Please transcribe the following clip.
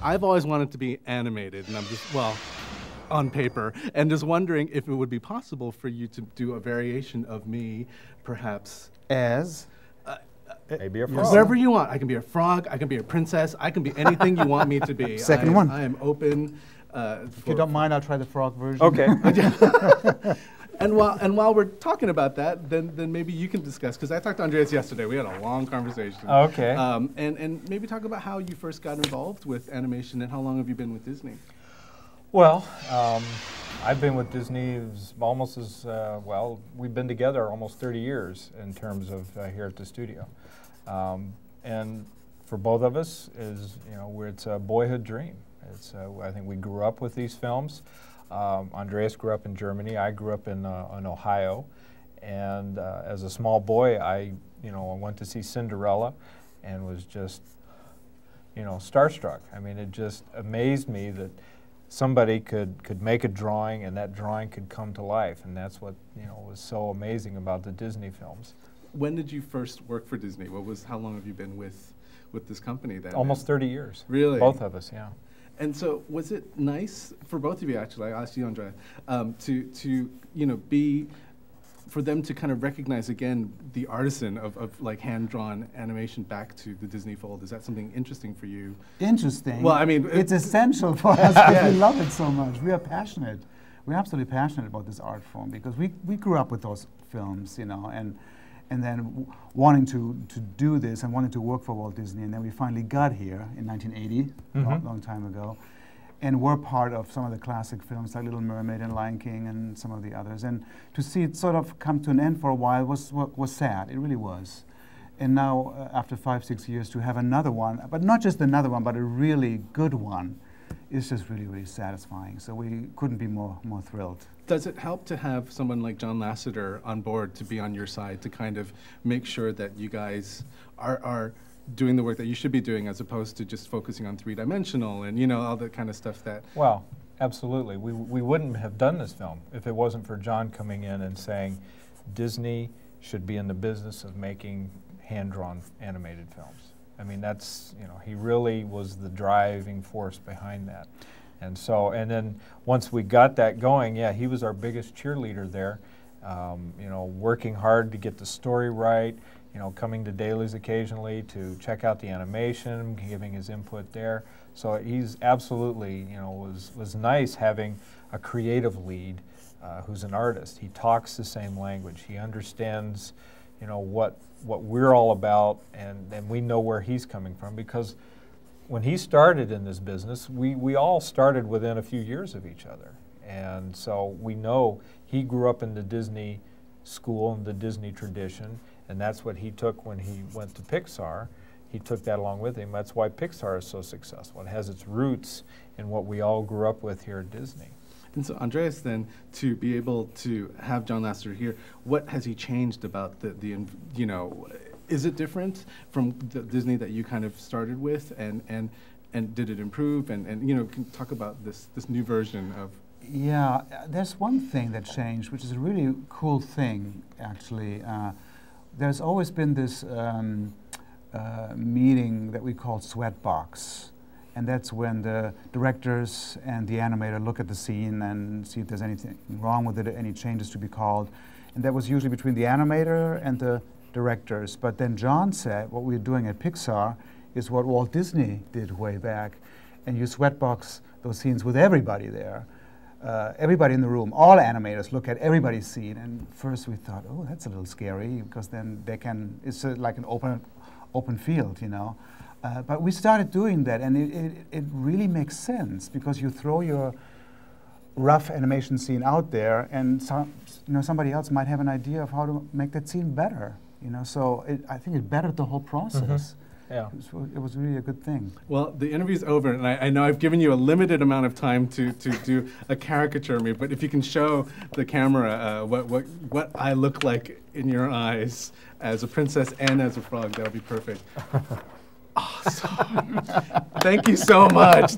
I've always wanted to be animated, and I'm just, well, on paper, and just wondering if it would be possible for you to do a variation of me, perhaps. As? Maybe a frog. Whatever you want. I can be a frog, I can be a princess, I can be anything you want me to be. Second one. I am open. If you don't mind, I'll try the frog version. Okay. And while we're talking about that, then maybe you can discuss, because I talked to Andreas yesterday. We had a long conversation. Okay. And maybe talk about how you first got involved with animation and how long have you been with Disney? Well, I've been with Disney almost as, well, we've been together almost 30 years in terms of here at the studio. And for both of us, it's a boyhood dream. I think we grew up with these films. Andreas grew up in Germany. I grew up in Ohio. And as a small boy, I went to see Cinderella and was just, starstruck. I mean, it just amazed me that somebody could make a drawing and that drawing could come to life. And that's what, was so amazing about the Disney films. When did you first work for Disney? How long have you been with this company then? Almost 30 years. Really? Both of us, yeah. And so, was it nice for both of you, actually, I asked you, Andrea, for them to kind of recognize again the artisan of like hand-drawn animation back to the Disney fold? Is that something interesting for you? Interesting. Well, I mean, it's essential for us because we love it so much. We are passionate. We're absolutely passionate about this art form because we grew up with those films, and then wanting to do this and wanting to work for Walt Disney, and then we finally got here in 1980, a long time ago, and we're part of some of the classic films like Little Mermaid and Lion King and some of the others. And to see it sort of come to an end for a while was sad. It really was. And now, after 5-6 years, to have another one, but not just another one, but a really good one, is just really, really satisfying. So we couldn't be more thrilled. Does it help to have someone like John Lasseter on board to be on your side to kind of make sure that you guys are doing the work that you should be doing as opposed to just focusing on three-dimensional and all that kind of stuff that... Well, absolutely. We wouldn't have done this film if it wasn't for John coming in and saying Disney should be in the business of making hand-drawn animated films. I mean, that's, he really was the driving force behind that. And so, and then once we got that going, yeah, he was our biggest cheerleader there, working hard to get the story right, coming to dailies occasionally to check out the animation, giving his input there. So he's absolutely, was nice having a creative lead who's an artist. He talks the same language. He understands, what we're all about, and we know where he's coming from, because when he started in this business, we all started within a few years of each other. And so we know he grew up in the Disney school and the Disney tradition, and that's what he took when he went to Pixar. He took that along with him. That's why Pixar is so successful. It has its roots in what we all grew up with here at Disney. And so, Andreas, then, to be able to have John Lasseter here, what has he changed about is it different from the Disney that you kind of started with, and did it improve? And can talk about this new version of... Yeah, there's one thing that changed, which is a really cool thing, actually. There's always been this meeting that we call Sweatbox. And that's when the directors and the animator look at the scene and see if there's anything wrong with it, any changes to be called. And that was usually between the animator and the directors. But then John said, what we're doing at Pixar is what Walt Disney did way back. And you sweatbox those scenes with everybody there. Everybody in the room, all animators look at everybody's scene. And first we thought, oh, that's a little scary, because then they can, it's like an open field, but we started doing that, and it really makes sense, because you throw your rough animation scene out there, and somebody else might have an idea of how to make that scene better. So I think it bettered the whole process. Yeah, it was really a good thing. Well, the interview's over, and I know I've given you a limited amount of time to do a caricature of me. But if you can show the camera what I look like in your eyes as a princess and as a frog, that'll be perfect. Awesome. Thank you so much.